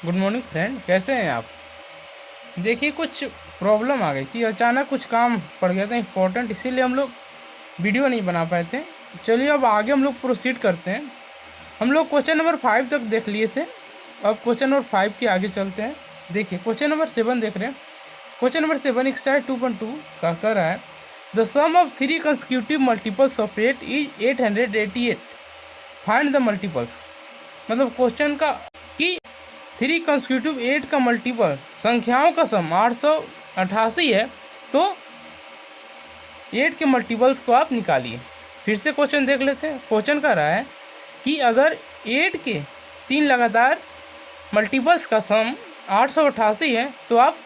Good morning friend, कैसे हैं आप। देखिए, कुछ प्रॉब्लम आ गई थी, अचानक कुछ काम पड़ गया था इम्पोर्टेंट, इसीलिए हम लोग वीडियो नहीं बना पाए थे। चलिए अब आगे हम लोग प्रोसीड करते हैं। हम लोग क्वेश्चन नंबर 5 तक देख लिए थे, अब क्वेश्चन नंबर 5 के आगे चलते हैं। देखिए क्वेश्चन नंबर 7 देख रहे हैं। क्वेश्चन नंबर 7 एक्सरसाइज 2.2 का कर रहा है the sum of 3 consecutive multiples of 8 is 888। Find the multiples. मतलब क्वेश्चन का कि 3 कंसेक्यूटिव 8 का मल्टीपल संख्याओं का सम 888 है, तो 8 के मल्टीपल्स को आप निकालिए। फिर से क्वेश्चन देख लेते हैं। क्वेश्चन का रहा है कि अगर 8 के 3 लगातार मल्टीपल्स का सम 888 है तो आप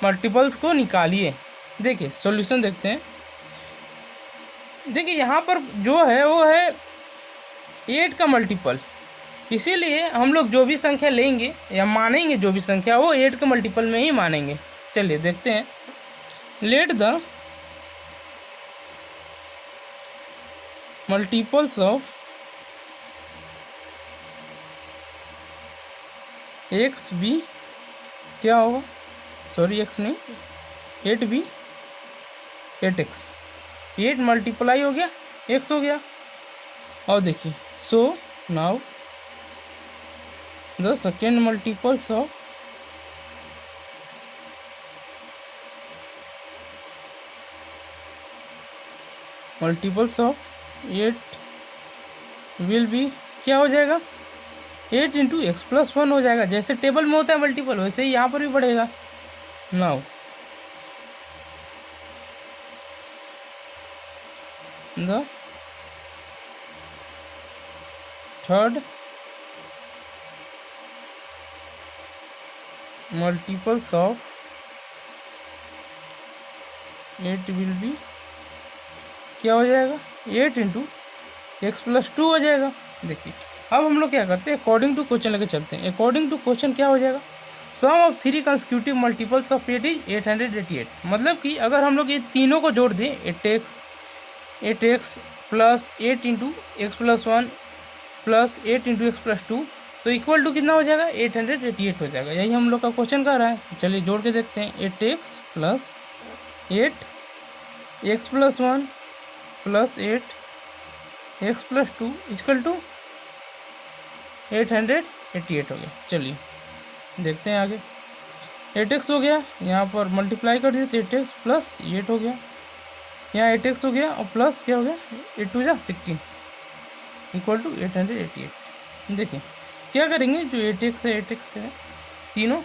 मल्टीपल्स को निकालिए। देखिए सॉल्यूशन देखते हैं। देखिए यहाँ पर जो है वो है 8 का मल्टीपल, इसीलिए हम लोग जो भी संख्या लेंगे या मानेंगे जो भी संख्या वो 8 के मल्टीपल में ही मानेंगे। चलिए देखते हैं। Let the multiples of x be क्या होगा, सॉरी एक्स नहीं 8b 8x। 8 मल्टीप्लाई हो गया x हो गया। और देखिए so now the second multiples of multiples of 8 will be क्या हो जाएगा, 8 इंटू एक्स प्लस 1 हो जाएगा। जैसे टेबल में होता है मल्टीपल वैसे ही यहाँ पर भी बढ़ेगा। Now the third multiples of 8 will be क्या हो जाएगा, 8 इंटू एक्स प्लस 2 हो जाएगा। देखिए अब हम लोग क्या करते हैं, अकॉर्डिंग टू क्वेश्चन लेके चलते हैं। अकॉर्डिंग टू क्वेश्चन क्या हो जाएगा, sum of 3 consecutive multiples of 8 is 888। मतलब कि अगर हम लोग ये तीनों को जोड़ दें 8x plus 8 into x plus 1 plus 8 into x plus 2 तो इक्वल टू कितना हो जाएगा, 888 हो जाएगा। यही हम लोग का क्वेश्चन कर रहा है। तो चलिए जोड़ के देखते हैं। 8x plus 8 x plus 1 plus 8 x plus 2 equal to 888 हो गया। चलिए देखते हैं आगे। 8x हो गया, यहाँ पर मल्टीप्लाई कर दिए तो 8x प्लस 8 हो गया। यहाँ 8x हो गया और प्लस क्या हो गया, 8 2 16 इक्वल टू 888। देखिए क्या करेंगे, जो 8x है तीनों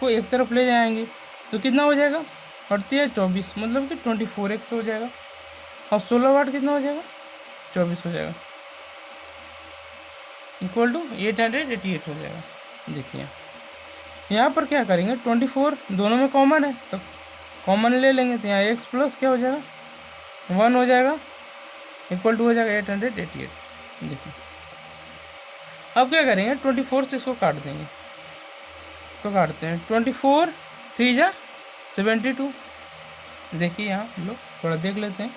को एक तरफ ले जाएंगे तो कितना हो जाएगा, 38 24 मतलब कि 24x हो जाएगा। और 16 वाट कितना हो जाएगा, 24 हो जाएगा इक्वल टू 888 हो जाएगा। देखिए यहाँ पर क्या करेंगे, 24 दोनों में कॉमन है तो कॉमन ले लेंगे तो यहाँ x प्लस क्या हो जाएगा 1 हो जाएगा इक्वल टू हो जाएगा 888। देखिए अब क्या करेंगे, 24 से इसको काट देंगे तो काटते हैं। 24 3 जा 72। देखिए यहाँ हम लोग थोड़ा देख लेते हैं।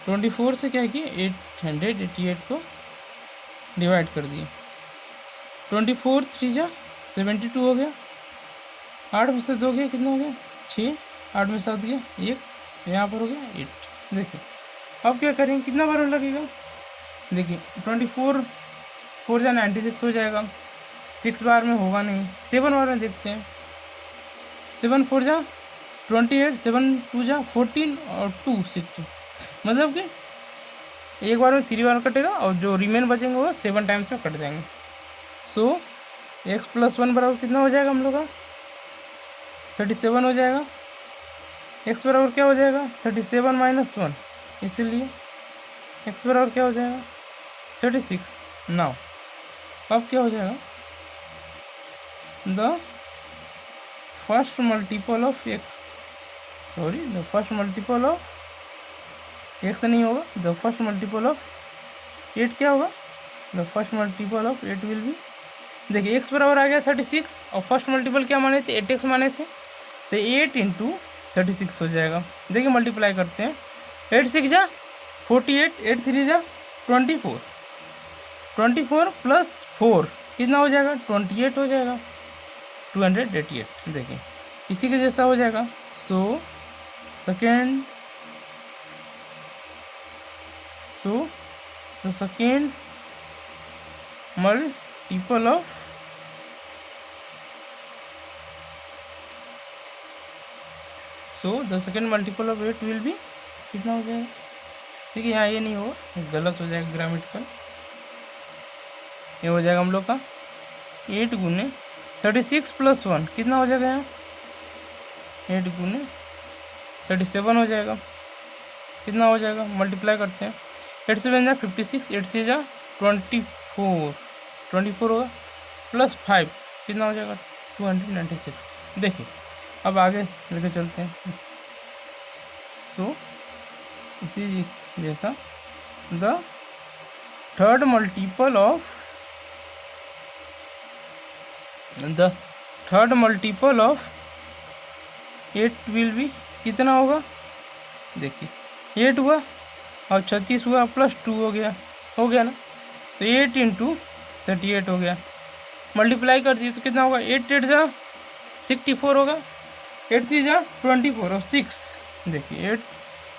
24 से क्या किए, 888 को डिवाइड कर दिए। 24 3 जा 72 हो गया। 8 में से 2 गया कितना हो गया 6, 8 में 7 गया 1, यहाँ पर हो गया 8। देखिए अब क्या करेंगे, कितना बार लगेगा, देखिए 24 4 जा 96 हो जाएगा। 6 बार में होगा नहीं, 7 बार में देखते हैं। 7 4 जा 28, 7 2 जा 14 और 2 60 मतलब कि एक बार में 3 बार कटेगा और जो रिमेन बचेंगे वो 7 टाइम्स में कट जाएंगे। सो x प्लस 1 बराबर कितना हो जाएगा हम लोग का 37 हो जाएगा। x बराबर क्या हो जाएगा 37 माइनस 1, इसीलिए x बराबर क्या हो जाएगा 36। नाउ अब क्या हो जाएगा, the first multiple of x, sorry the first multiple of x नहीं होगा, द फर्स्ट मल्टीपल ऑफ 8 क्या होगा, the first multiple of 8 will be. देखिए x बराबर आ गया 36 और फर्स्ट मल्टीपल क्या माने थे 8x माने थे तो 8 इंटू 36 हो जाएगा। देखिए मल्टीप्लाई करते हैं। 8 6 जा 48, 8 3 जा 24, 24 प्लस 4 कितना हो जाएगा 28 हो जाएगा, 288। देखिए इसी के जैसा हो जाएगा। So second the second multiple of the second multiple of 8 will be कितना हो जाएगा। देखिए यहाँ ये नहीं होगा, गलत हो जाएगा ग्रामेटिकल। ये हो जाएगा हम लोग का 8 गुने 36 प्लस 1 कितना हो जाएगा यहाँ 8 गुने 37 हो जाएगा। कितना हो जाएगा, मल्टीप्लाई करते हैं। 8 से 56, 8 से 24 होगा, प्लस 5 कितना हो जाएगा 296। देखिए अब आगे लेके चलते हैं। सो इसी जैसा the third multiple of 8 will be कितना होगा। देखिए 8 हुआ और 36 हुआ प्लस 2 हो गया ना, तो 8 इंटू 38 हो गया। मल्टीप्लाई कर दिए तो कितना होगा, 8 8 जा 64 होगा, 8 3 जा 24 और 6। देखिए 8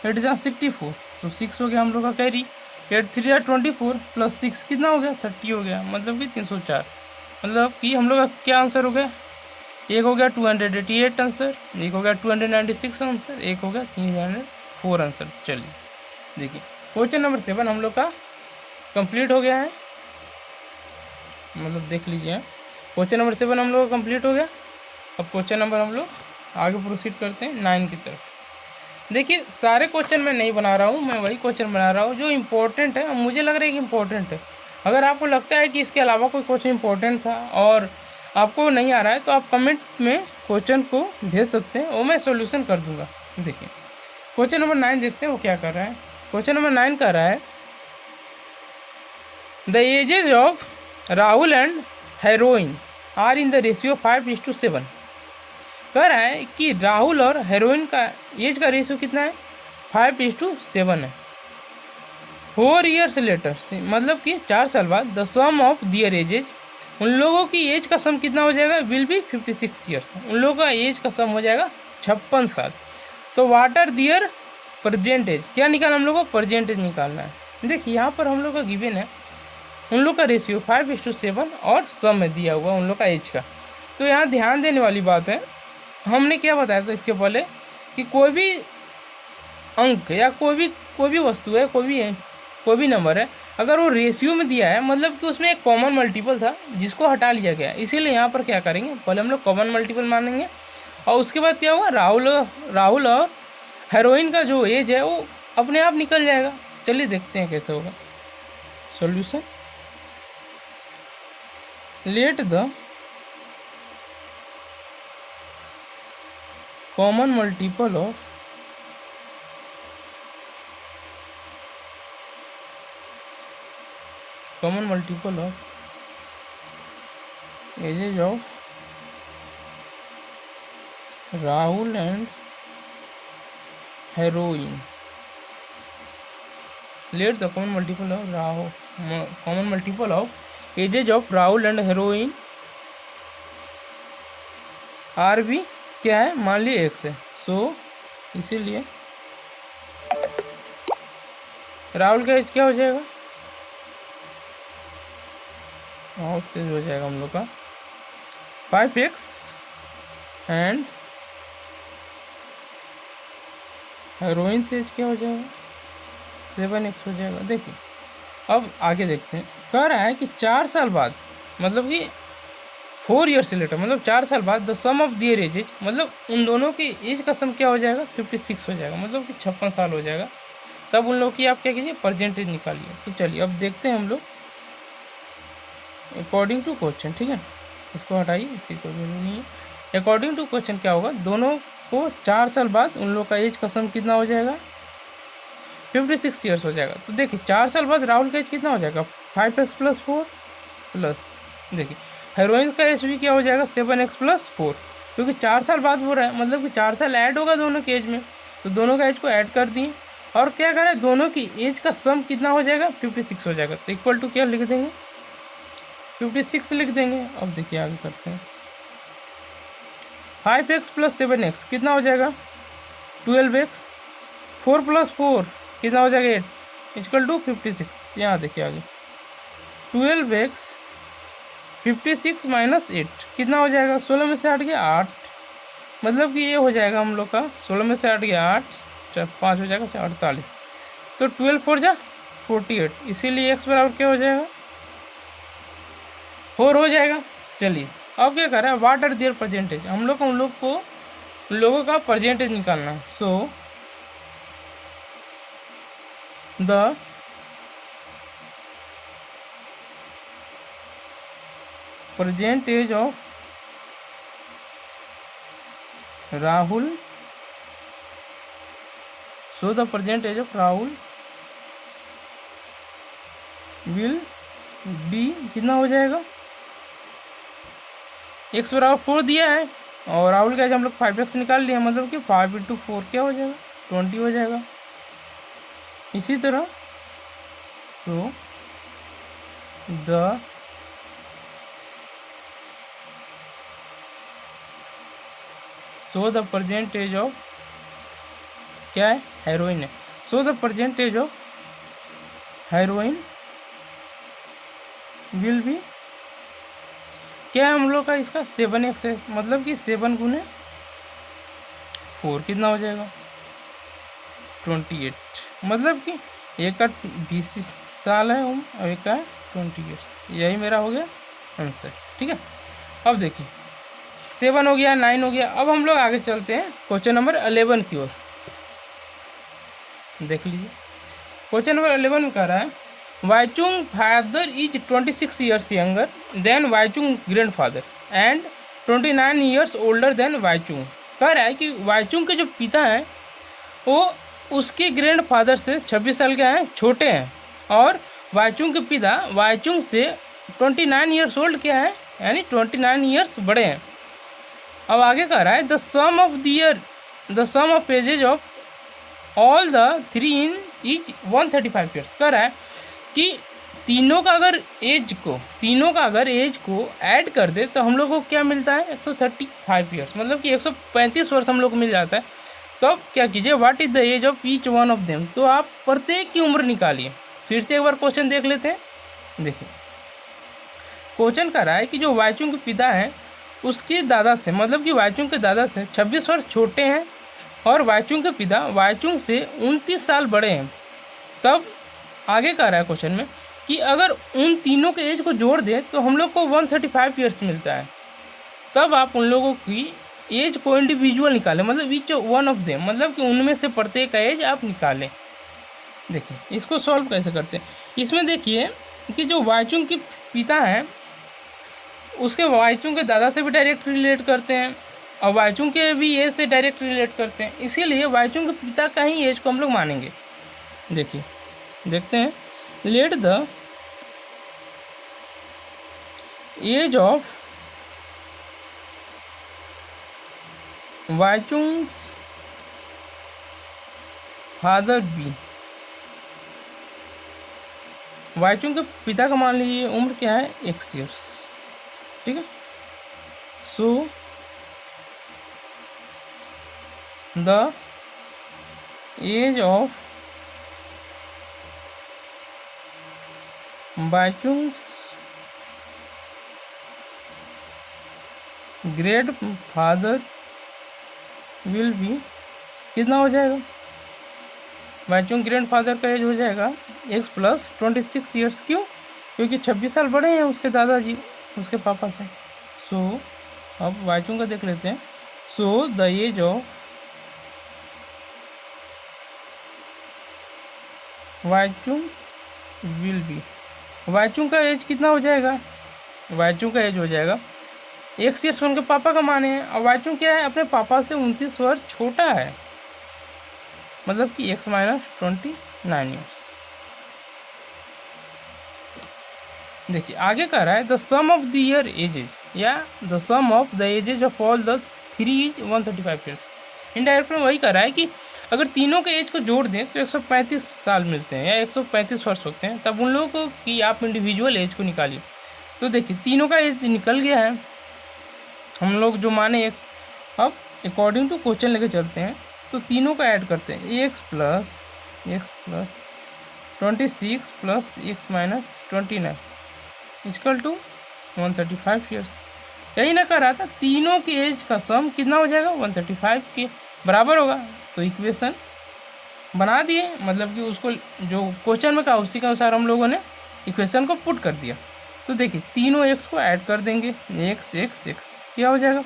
8 जा 64, तो 6 हो गया हम लोग का कैरी। 8 3 जा 24 प्लस 6 कितना हो गया 30 हो गया, मतलब कि 304। मतलब कि हम लोग का क्या आंसर हो गया, एक हो गया 288 आंसर, एक हो गया 296 आंसर, एक हो गया 304 आंसर। चलिए देखिए क्वेश्चन नंबर 7 हम लोग का कंप्लीट हो गया है। मतलब देख लीजिए क्वेश्चन नंबर 7 हम लोग का कंप्लीट हो गया। अब क्वेश्चन नंबर हम लोग आगे प्रोसीड करते हैं 9 की तरफ। देखिए सारे क्वेश्चन मैं नहीं बना रहा हूँ, मैं वही क्वेश्चन बना रहा हूँ जो इम्पोर्टेंट है, मुझे लग रहा है कि इम्पोर्टेंट है। अगर आपको लगता है कि इसके अलावा कोई क्वेश्चन इम्पोर्टेंट था और आपको नहीं आ रहा है तो आप कमेंट में क्वेश्चन को भेज सकते हैं और मैं सॉल्यूशन कर दूंगा। देखिए क्वेश्चन नंबर 9 देखते हैं वो क्या कर रहा है। क्वेश्चन नंबर 9 कर रहा है the ages of Rahul and heroine are in the ratio 5:7। कह रहा है कि राहुल और हेरोइन का एज का रेशियो कितना है 5:7 है। 4 ईयर्स लेटर, मतलब कि 4 साल बाद the sum of their ages, उन लोगों की एज का सम कितना हो जाएगा, विल बी 56 ईयर्स। उन लोगों का एज का सम हो जाएगा 56 साल। तो what are their present age, क्या निकालना हम लोग को, प्रेजेंट एज निकालना है। देखिए यहाँ पर हम लोग का गिवन है उन लोग का रेशियो 5:7 और सम में दिया हुआ उन लोग का एज का। तो यहाँ ध्यान देने वाली बात है, हमने क्या बताया था इसके पहले कि कोई भी अंक या कोई भी वस्तु है, कोई भी नंबर है, अगर वो रेशियो में दिया है मतलब कि उसमें एक कॉमन मल्टीपल था जिसको हटा लिया गया। इसीलिए यहाँ पर क्या करेंगे, पहले हम लोग कॉमन मल्टीपल मानेंगे और उसके बाद क्या होगा, राहुल और हेरोइन का जो एज है वो अपने आप निकल जाएगा। चलिए देखते हैं कैसे होगा solution. Let the common multiple of ages of Rahul and heroine. Let the common multiple of ages of Rahul and heroine are भी क्या है, मान लीजिए x है। सो इसीलिए राहुल का एज क्या हो जाएगा, एज हो जाएगा हम लोग का 5x एंड हेरोइन से एज क्या हो जाएगा 7x हो जाएगा। देखिए अब आगे देखते हैं। कह रहा है कि 4 साल बाद, मतलब कि 4 ईयर्स लेटर, मतलब 4 साल बाद the sum of their ages, मतलब उन दोनों की एज का सम क्या हो जाएगा 56 हो जाएगा, मतलब कि 56 साल हो जाएगा। तब उन लोग की आप क्या कीजिए, परसेंटेज निकालिए। तो चलिए अब देखते हैं हम लोग अकॉर्डिंग टू क्वेश्चन। ठीक है, इसको हटाइए, इसकी कोई वैल्यू नहीं है। अकॉर्डिंग टू क्वेश्चन क्या होगा, दोनों को 4 साल बाद उन लोग का एज का सम कितना हो जाएगा 56 ईयर्स हो जाएगा। तो देखिए 4 साल बाद राहुल का एज कितना हो जाएगा 5x + 4 प्लस, देखिए हेरोइन का एज भी क्या हो जाएगा 7x + 4, क्योंकि 4 साल बाद हो रहा है, मतलब कि 4 साल ऐड होगा दोनों के एज में। तो दोनों का एज को ऐड कर दिए और क्या करें, दोनों की एज का सम कितना हो जाएगा 56 हो जाएगा। तो इक्वल टू क्या लिख देंगे, 56 लिख देंगे। अब देखिए आगे करते हैं। 5x + 7x कितना हो जाएगा 12x। 4 + 4 कितना हो जाएगा 8 = 56। यहाँ देखिए आगे 12x 56 - 8 कितना हो जाएगा 16 में से 8 गया 8, मतलब कि ये हो जाएगा हम लोग का 16 में से 8 गया 8, 5 हो जाएगा 48। तो 12 4 जा 48, इसीलिए x बराबर क्या हो जाएगा 4 हो जाएगा। चलिए अब क्या कर रहा है व्हाट आर देयर परसेंटेज, हम लोग उन लोगों का परसेंटेज निकालना है। So the percentage of Rahul, so the percentage of Rahul will be कितना हो जाएगा x बराबर 4 दिया है और राहुल का हम लोग 5x निकाल लिया, मतलब कि 5 × 4 क्या हो जाएगा 20 हो जाएगा। इसी तरह तो द परसेंटेज ऑफ क्या है हेरोइन है, so the percentage of heroin will be क्या है हम लोग का इसका 7x है, मतलब कि 7 × 4 कितना हो जाएगा 28, मतलब कि एक का 20 साल है उम्र और एक का 28। यही मेरा हो गया आंसर। ठीक है, अब देखिए 7 हो गया 9 हो गया। अब हम लोग आगे चलते हैं क्वेश्चन नंबर 11 की ओर। देख लीजिए क्वेश्चन नंबर 11 में कह रहा है Baichung father is 26 years younger than Baichung grand father and 29 years older than Baichung. कह रहा है कि वाइचुंग के जो पिता हैं वो उसके ग्रैंड फादर से 26 साल के हैं छोटे हैं, और वाइचुंग के पिता वाइचुंग से 29 ईयर्स ओल्ड क्या है यानी 29 ईयर्स बड़े हैं। अब आगे कह रहा है the sum of ages of all the 3 in is 135 years. कह रहा है कि तीनों का अगर एज को ऐड कर दे तो हम लोग को क्या मिलता है 135 ईयर्स, मतलब कि 135 वर्ष हम लोग को मिल जाता है। तो क्या कीजिए what is the age of each one of them, तो आप प्रत्येक की उम्र निकालिए। फिर से एक बार क्वेश्चन देख लेते हैं। देखिए क्वेश्चन कह रहा है कि जो वाइचुंग के पिता हैं उसके दादा से, मतलब कि वाइचुंग के दादा से 26 वर्ष छोटे हैं और वाइचुंग के पिता वाइचुंग से 29 साल बड़े हैं। तब आगे कह रहा है क्वेश्चन में कि अगर उन तीनों के एज को जोड़ दें तो हम लोग को 135 ईयर्स मिलता है। तब आप उन लोगों की एज को इंडिविजुअल निकालें, मतलब ईच वन ऑफ देम, मतलब कि उनमें से प्रत्येक का एज आप निकालें। देखिए इसको सॉल्व कैसे करते हैं। इसमें देखिए कि जो वाइचुंग के पिता हैं उसके वाइचुंग के दादा से भी डायरेक्ट रिलेट करते हैं और वाइचुंग के भी एज से डायरेक्ट रिलेट करते हैं, इसीलिए वाइचुंग के पिता का ही एज को हम लोग मानेंगे। देखिए देखते हैं let the age of Baichung father be, Baichung के पिता का मान लीजिए उम्र क्या है x ईयर्स। ठीक है, so the age of Baichung great father will be कितना हो जाएगा वाइचुंग ग्रैंड फादर का एज हो जाएगा x + 26 ईयर्स। क्यों? क्योंकि 26 साल बड़े हैं उसके दादाजी उसके पापा से। सो अब वाइचुंग का देख लेते हैं। So the age of Baichung will be, Baichung का एज कितना हो जाएगा वाइचुंग का एज हो जाएगा x ईयर्स उनके पापा का माने हैं और वाइचुंग क्या है अपने पापा से 29 वर्ष छोटा है, मतलब कि x - 29 ईयर्स। देखिए आगे कह रहा है the sum of the year ages या the sum of the ages of all the 3 is 135 years. Indirect में वही कह रहा है कि अगर तीनों के एज को जोड़ दें तो 135 साल मिलते हैं या 135 वर्ष होते हैं। तब उन लोगों को कि आप इंडिविजुअल एज को निकालिए। तो देखिए तीनों का एज निकल गया है, हम लोग जो माने एक्स। अब अकॉर्डिंग टू क्वेश्चन लेके चलते हैं, तो तीनों का ऐड करते हैं, x plus 26 plus x minus 29 equal to 135 years. यही ना कर रहा था, तीनों की एज का सम कितना हो जाएगा 135 के बराबर होगा। तो इक्वेशन बना दिए, मतलब कि उसको जो क्वेश्चन में कहा उसी के अनुसार हम लोगों ने इक्वेशन को पुट कर दिया। तो देखिए तीनों एक्स को ऐड कर देंगे, एक्स क्या हो जाएगा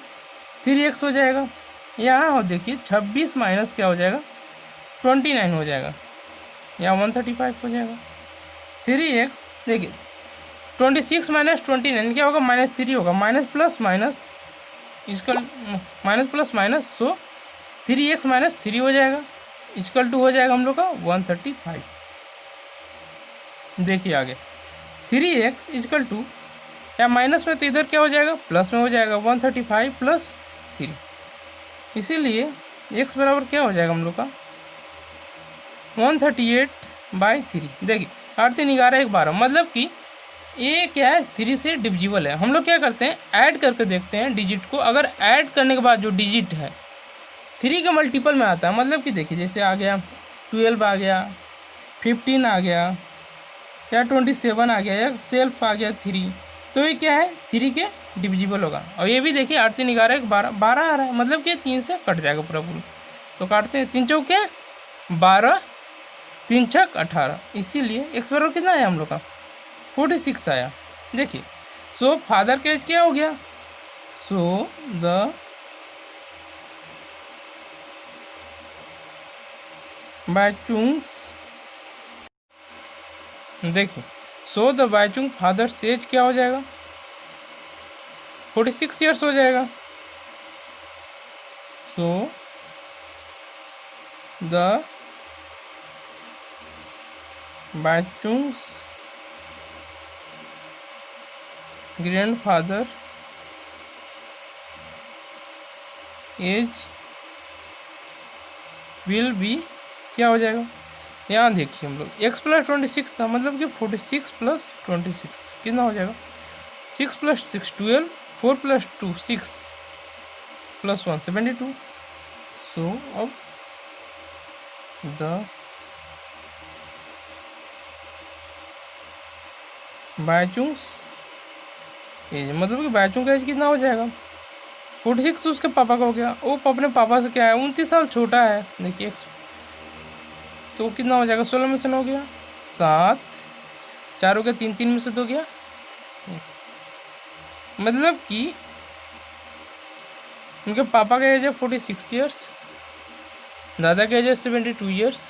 3x हो जाएगा। यहाँ हो देखिए 26 माइनस क्या हो जाएगा 29 हो जाएगा, या 135 हो जाएगा। 3x देखिए 26 माइनस 29 क्या होगा -3 होगा, माइनस प्लस माइनस इसका माइनस प्लस माइनस, सो 3x माइनस 3 हो जाएगा इक्वल टू हो जाएगा हम लोग का 135। देखिए आगे 3x इक्वल टू, या माइनस में तो इधर क्या हो जाएगा प्लस में हो जाएगा 135 प्लस 3, इसीलिए x बराबर क्या हो जाएगा हम लोग का 138/3। देखिए 8 3 11 1 12, मतलब कि ये क्या है 3 से डिविजिबल है। हम लोग क्या करते हैं ऐड करके देखते हैं डिजिट को, अगर ऐड करने के बाद जो डिजिट है 3 के मल्टीपल में आता है, मतलब कि देखिए जैसे आ गया 12 आ गया, 15 आ गया, या 27 आ गया, या सेल्फ आ गया 3, तो ये क्या है 3 के डिविजिबल होगा। और ये भी देखिए 8 3 11 1 12 12 आ रहा है, मतलब कि 3 से कट जाएगा पूरा। तो काटते हैं 3 चौक क्या 12, 3 छक 18, इसीलिए एक्स बराबर कितना आया हम लोग का 46 आया। देखिए सो फादर का एज क्या हो गया, सो द बायचुंग्स, देखिए so the Baichung father's age क्या हो जाएगा 46 ईयर्स हो जाएगा। So the Baichung's grandfather age will be क्या हो जाएगा, यहाँ देखिए हम लोग x प्लस 26 था, मतलब कि 46 प्लस 26 कितना हो जाएगा 6 प्लस 6 12, 4 प्लस 2 6 प्लस 1 72। सो अब द बायचुंग्स एज, मतलब कि बायचुंग का एज कितना हो जाएगा 46 उसके पापा का हो गया, वो अपने पापा से क्या है 29 साल छोटा है। देखिए तो कितना हो जाएगा 16 में से हो गया 7, 4 हो गया 3 3 में से तो गया, मतलब कि उनके पापा का एज है 46 ईयर्स, दादा का एज है 72 ईयर्स,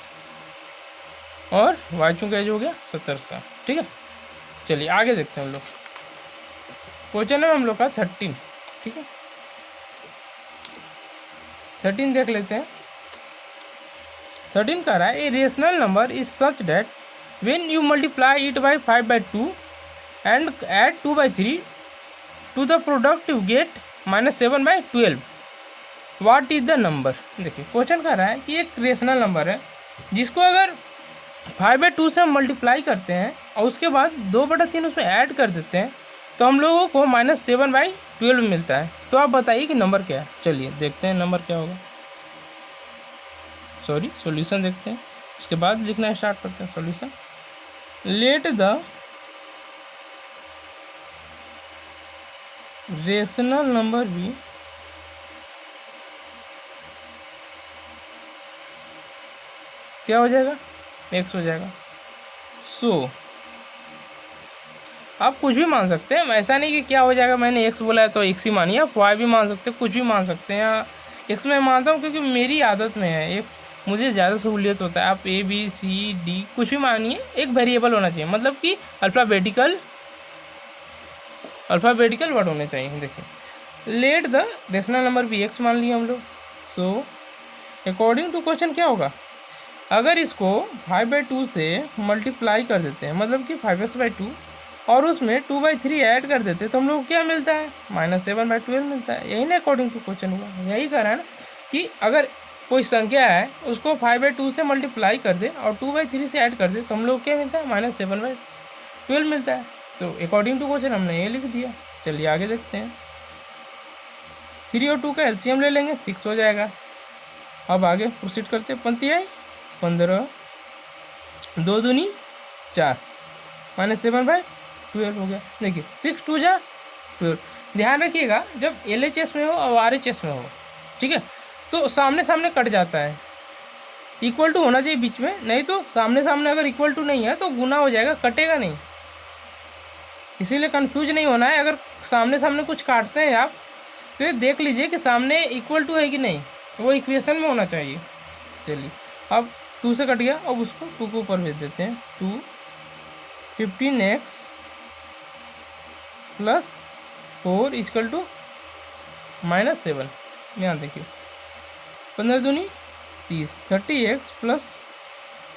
और वाइचू का एज हो गया 70 साल। ठीक है, चलिए आगे देखते हैं हम लोग। क्वेश्चन है हम लोग का 13। ठीक है 13 देख लेते हैं। 13 कह रहा है a rational number is such that when you multiply it by 5/2 and add 2/3 to the product you get -7/12, what is the number. देखिए क्वेश्चन कह रहा है कि एक रेशनल नंबर है जिसको अगर 5/2 से हम मल्टीप्लाई करते हैं और उसके बाद 2/3 उसमें ऐड कर देते हैं तो हम लोगों को -7/12 मिलता है। तो आप बताइए कि नंबर क्या है। चलिए देखते हैं नंबर क्या होगा, सॉल्यूशन देखते हैं, उसके बाद लिखना स्टार्ट करते हैं solution. Let the rational number भी क्या हो जाएगा x हो जाएगा। सो आप कुछ भी मान सकते हैं, ऐसा नहीं कि क्या हो जाएगा मैंने x बोला है तो x ही मानिए, आप y भी मान सकते हैं, कुछ भी मान सकते हैं। x मैं मानता हूँ क्योंकि मेरी आदत में है, x मुझे ज़्यादा सहूलियत होता है। आप a b c d कुछ भी मानिए, एक वेरिएबल होना चाहिए, मतलब कि अल्फ़ाबेटिकल वर्ड होने चाहिए। देखिए लेट द रेशनल नंबर भी x मान लिया हम लोग। सो अकॉर्डिंग टू क्वेश्चन क्या होगा, अगर इसको 5/2 से मल्टीप्लाई कर देते हैं, मतलब कि 5x/2 और उसमें 2/3 ऐड कर देते हैं तो हम लोग को क्या मिलता है -7/12 मिलता है। यही ना अकॉर्डिंग टू क्वेश्चन हुआ, यही कह रहा है ना कि अगर कोई संख्या है उसको 5/2 से मल्टीप्लाई कर दे और 2/3 से ऐड कर दे तो हम लोग क्या मिलता है -7/12 मिलता है। तो अकॉर्डिंग टू क्वेश्चन हमने ये लिख दिया। चलिए आगे देखते हैं। 3 और 2 का एलसीएम ले लेंगे, 6 हो जाएगा। अब आगे प्रोसीड करते हैं। 15, 2 दूनी 4 -7/12 हो गया। देखिए 6 2 जा 12। ध्यान रखिएगा जब LHS में हो और RHS में हो, ठीक है, तो सामने सामने कट जाता है। इक्वल टू होना चाहिए बीच में, नहीं तो सामने सामने अगर इक्वल टू नहीं है तो गुना हो जाएगा, कटेगा नहीं। इसीलिए कंफ्यूज नहीं होना है। अगर सामने सामने कुछ काटते हैं आप तो ये देख लीजिए कि सामने इक्वल टू है कि नहीं, वो इक्वेशन में होना चाहिए। चलिए अब 2 से कट गया, अब उसको 2 के ऊपर भेज देते हैं। 2 15x + 4 = -7। यहाँ देखिए 15 दूनी 30, 30x +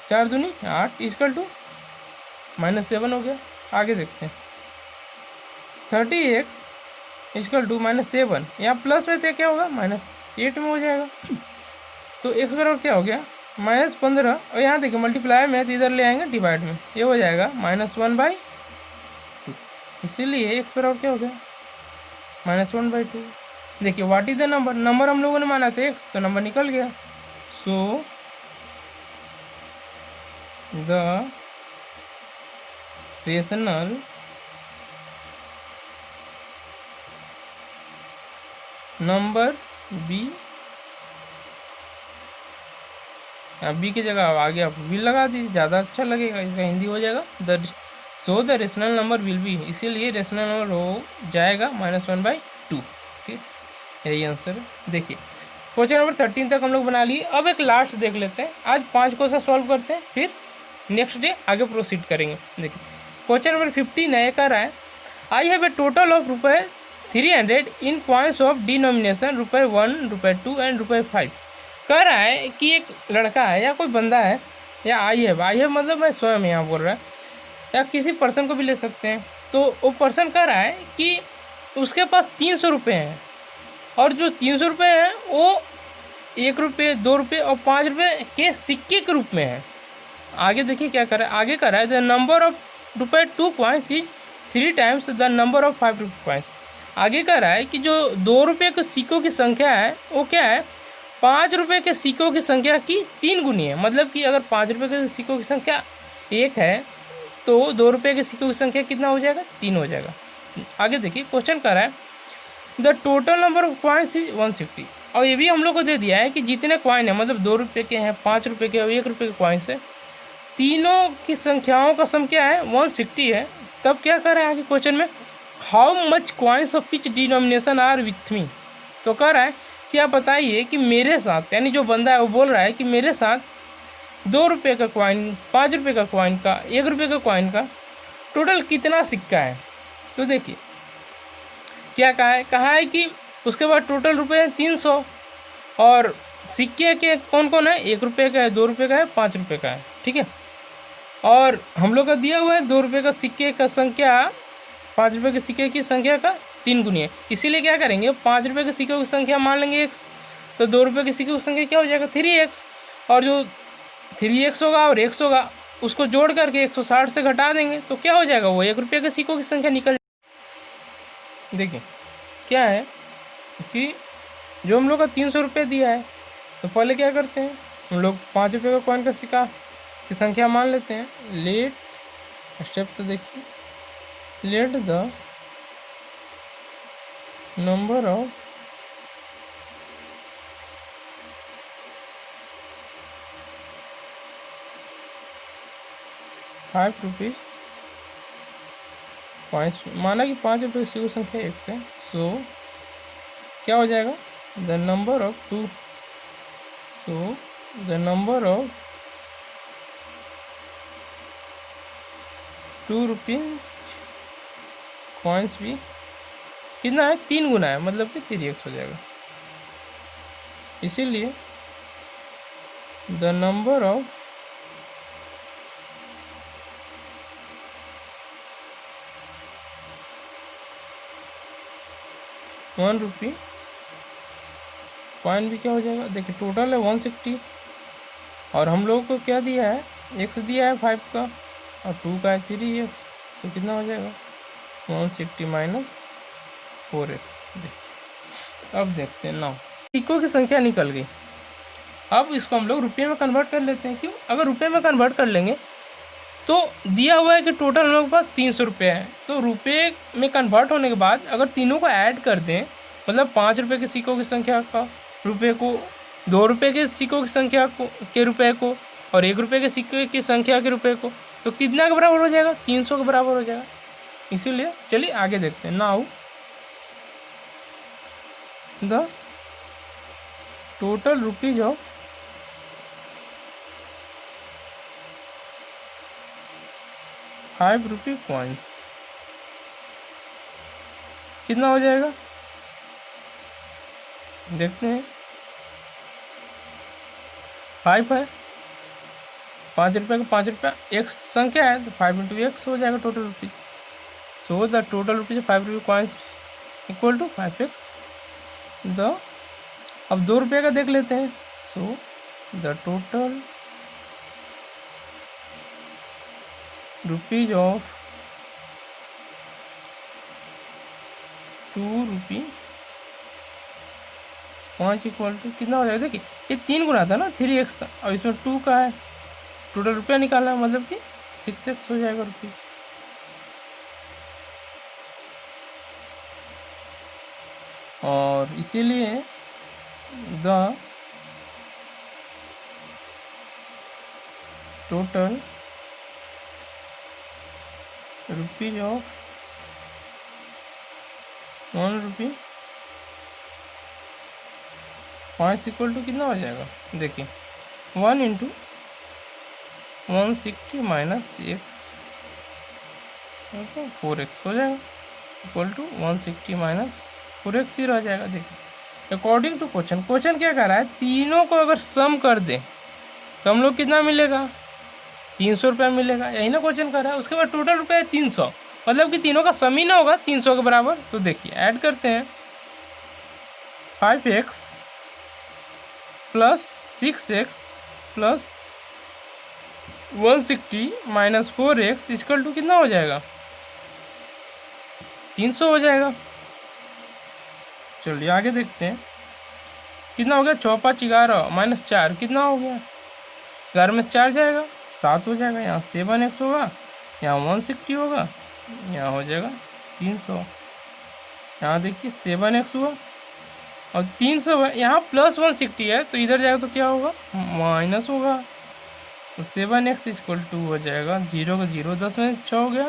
4 दूनी 8 = -7 हो गया। आगे देखते हैं। 30x = -7, यहाँ प्लस में से क्या होगा, -8 में हो जाएगा। तो x बराबर क्या हो गया, -15। और यहाँ देखिए मल्टीप्लाई में तो इधर ले आएंगे डिवाइड में, ये हो जाएगा -1/2। इसीलिए x बराबर क्या हो गया, -1/2। देखिए what is the number, number हम लोगों ने माना था x, तो नंबर निकल गया। So the rational number b, B की जगह आगे आप बी लगा दीजिए, ज़्यादा अच्छा लगेगा, इसका हिंदी हो जाएगा so the rational number will be. इसीलिए रेशनल नंबर हो जाएगा -1/2। ठीक, यही आंसर है। देखिए क्वेश्चन नंबर 13 तक हम लोग बना लिए। अब एक लास्ट देख लेते हैं। आज 5 क्वेश्चन सॉल्व करते हैं, फिर नेक्स्ट डे आगे प्रोसीड करेंगे। देखिए क्वेश्चन नंबर 15 है, कह रहा है I have a total of ₹300 in coins of denomination ₹1, ₹2 and ₹5। कह रहा है कि एक लड़का है या कोई बंदा है, या आई हैव मतलब मैं स्वयं यहाँ बोल रहा है, या किसी पर्सन को भी ले सकते हैं। तो वो पर्सन कह रहा है कि उसके पास 300 रुपये हैं, और जो 300 रुपये हैं वो 1 रुपये, 2 रुपये और 5 रुपये के सिक्के के रूप में है। आगे देखिए क्या कर रहा है, आगे कर रहा है the number of ₹2 coins is 3 times the number of 5 रुपये कॉइन्स। आगे कह रहा है कि जो 2 रुपये के सिक्कों की संख्या है वो क्या है, 5 रुपये के सिक्कों की संख्या की 3 गुनी है। मतलब कि अगर 5 रुपये के सिक्कों की संख्या 1 है तो 2 रुपये के सिक्कों की संख्या कितना हो जाएगा, 3 हो जाएगा। आगे देखिए क्वेश्चन कर रहा है the total number of coins is 160। और ये भी हम लोग को दे दिया है कि जितने कॉइन है, मतलब 2 रुपये के हैं, 5 रुपये के और 1 रुपये के कॉइन्स है, तीनों की संख्याओं का सम क्या है, 160 है। तब क्या कर रहा है आगे क्वेश्चन में, how much coins of which denomination are with me. तो कह रहा है कि आप बताइए कि मेरे साथ, यानी जो बंदा है वो बोल रहा है कि मेरे साथ 2 रुपये का कॉइन, 5 रुपये का कॉइन का, 1 रुपये का कॉइन का टोटल कितना सिक्का है। तो देखिए क्या कहा है कि उसके बाद टोटल रुपये हैं 300, और सिक्के के कौन कौन है, 1 रुपये का है, 2 रुपये का है, 5 रुपये का है। ठीक है, और हम लोग का दिया हुआ है 2 रुपये का सिक्के का संख्या 5 रुपये के सिक्के की संख्या का 3 गुनी है। इसीलिए क्या करेंगे, 5 रुपये के सिक्के की संख्या मान लेंगे x, तो 2 रुपये के सिक्के की संख्या क्या हो जाएगा, 3x, और जो 3x होगा और x होगा उसको जोड़ करके 160 से घटा देंगे तो क्या हो जाएगा, वो 1 रुपये के सिक्कों की संख्या निकल। देखिए क्या है कि जो हम लोग का 300 रुपये दिया है, तो पहले क्या करते हैं हम लोग 5 रुपये का कॉइन का सिक्का की संख्या मान लेते हैं। लेट स्टेप तो देखिए, let the number of ₹5 coins, माना कि 5 रुपये की सिक्कों संख्या x है। सो क्या हो जाएगा, द नंबर ऑफ 2, तो द नंबर ऑफ 2 रुपये कॉइन्स भी कितना है, 3 गुना है, मतलब कि 3x हो जाएगा। इसीलिए द नंबर ऑफ ₹1 कॉइन भी क्या हो जाएगा, देखिए टोटल है 160, और हम लोगों को क्या दिया है, x दिया है 5 का और 2 का है 3x, तो कितना हो जाएगा 160 माइनस 4x। देखिए अब देखते हैं ना, सिक्कों की संख्या निकल गई। अब इसको हम लोग रुपये में कन्वर्ट कर लेते हैं। क्यों? अगर रुपये में कन्वर्ट कर लेंगे तो दिया हुआ है कि टोटल हम लोग के पास 300 रुपये है, तो रुपये में कन्वर्ट होने के बाद अगर तीनों को ऐड कर दें, मतलब 5 रुपये के सिक्कों की संख्या का रुपये को, 2 रुपये के सिक्कों की संख्या को के रुपये को, और 1 रुपये के सिक्के की संख्या के रुपये को, तो कितना के बराबर हो जाएगा? 300 के बराबर हो जाएगा। इसीलिए चलिए आगे देखते हैं। Now the total rupees of ₹5 coins कितना हो जाएगा? देखते हैं। 5 है, 5 रुपये का 5 रुपया एक संख्या है, तो 5 इंटू एक्स हो जाएगा total rupees. So the total rupees ₹5 coins equal to 5x। अब 2 रुपये का देख लेते हैं। So the total rupees of ₹2 5 equal to कितना हो जाएगा? देखिए ये 3 गुना था ना, 3x था, और इसमें 2 का है, टोटल रुपया निकालना है, मतलब कि 6x हो जाएगा रुपये। और इसीलिए the total rupees of ₹1 5 equal to कितना हो जाएगा? देखिए 1 इंटू 160 माइनस x 4x हो जाएगा, इक्वल टू 160 माइनस 4x ही रह जाएगा। देखिए अकॉर्डिंग टू क्वेश्चन क्या कर रहा है? तीनों को अगर सम कर दें तो हम लोग कितना मिलेगा? 300 रुपया मिलेगा। यही ना क्वेश्चन कर रहा है। उसके बाद टोटल रुपया है 300, मतलब कि तीनों का सम ही ना होगा 300 के बराबर। तो देखिए ऐड करते हैं, 5x plus 6x plus 160 minus 4x equal to कितना हो जाएगा? 300 हो जाएगा। चलिए आगे देखते हैं कितना हो गया। 4 5 11 माइनस 4 कितना हो गया? 11 में से 4 जाएगा, 7 हो जाएगा। यहाँ 7x होगा, यहाँ 160 होगा, यहाँ हो जाएगा 300। यहाँ देखिए 7x हुआ और 300 है, यहाँ प्लस 160 है, तो इधर जाएगा तो क्या होगा? माइनस होगा। तो 7x इक्वल टू हो जाएगा 0 का 0, 10 में 6 हो गया,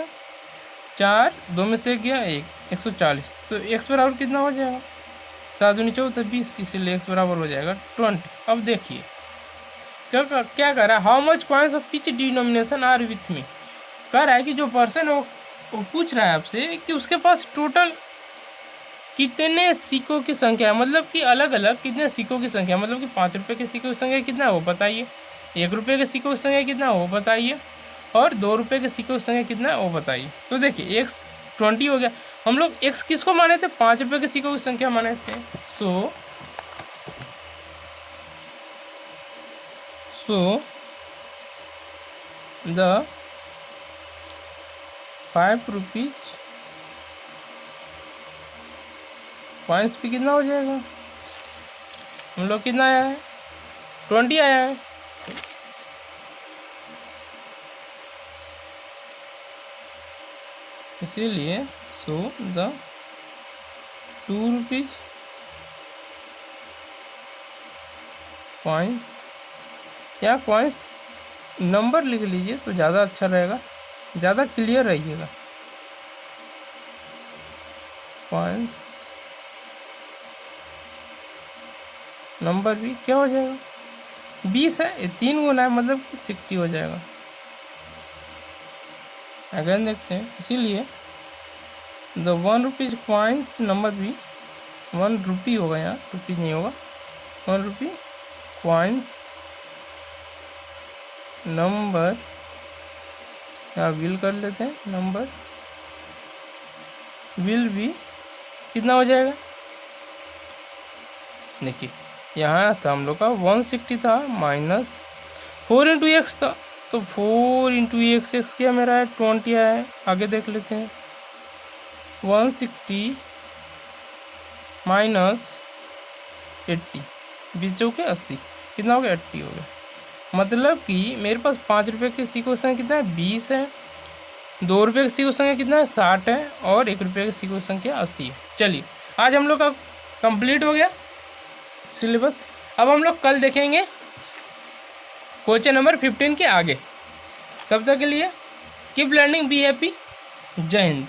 4 2 में से गया 1, 140। तो x बराबर कितना हो जाएगा? 7 दूनी 14 20, इसीलिए x बराबर हो जाएगा 20। अब देखिए क्या कर रहा है? How much coins of which denomination are with me. कह रहा है कि जो पर्सन वो पूछ रहा है आपसे कि उसके पास टोटल कितने सिक्कों की संख्या है, मतलब कि अलग अलग कितने सिक्कों की संख्या, मतलब कि 5 रुपये के सिक्कों की संख्या कितना है वो बताइए, 1 रुपये के सिक्कों की संख्या कितना है वो बताइए, और 2 रुपये के सिक्कों की संख्या कितना है वो बताइए। तो देखिए x 20 हो गया। हम लोग x किसको माने थे? 5 रुपये के सिक्कों की संख्या माने थे। सो द 5 रुपीज कॉइन्स पे कितना हो जाएगा? हम लोग कितना आया है? 20 आया है। इसीलिए सो द 2 रुपीज कॉइन्स, या कॉइन्स नंबर लिख लीजिए तो ज़्यादा अच्छा रहेगा, ज़्यादा क्लियर रहिएगा। कॉइन्स नंबर भी क्या हो जाएगा? 20 है, 3 गुना है, मतलब कि 60 हो जाएगा। अगेन देखते हैं। इसीलिए द 1 रुपीज कॉइन्स नंबर भी 1 रुपी होगा, यहाँ रुपीज नहीं होगा, 1 रुपी कॉइन्स नंबर, यहाँ विल कर लेते हैं, नंबर विल भी कितना हो जाएगा? देखिए यहाँ था हम लोग का 160 था, माइनस 4 इंटू एक्स था, तो 4 इंटू एक्स क्या मेरा है? 20 आया है। आगे देख लेते हैं। 160 माइनस 80, 20 चौके 80, कितना हो गया 80 हो गया। मतलब कि मेरे पास 5 रुपये के सी क्वेश्चन कितना है 20 है, 2 रुपये का सी क्वेश्चन कितना है 60 है, और 1 रुपये का सी क्वेश्चन क्या 80 है। चलिए आज हम लोग का कंप्लीट हो गया सिलेबस। अब हम लोग कल देखेंगे क्वेश्चन नंबर 15 के आगे। तब तक के लिए कीप लर्निंग, बी हैप्पी, जय हिंद।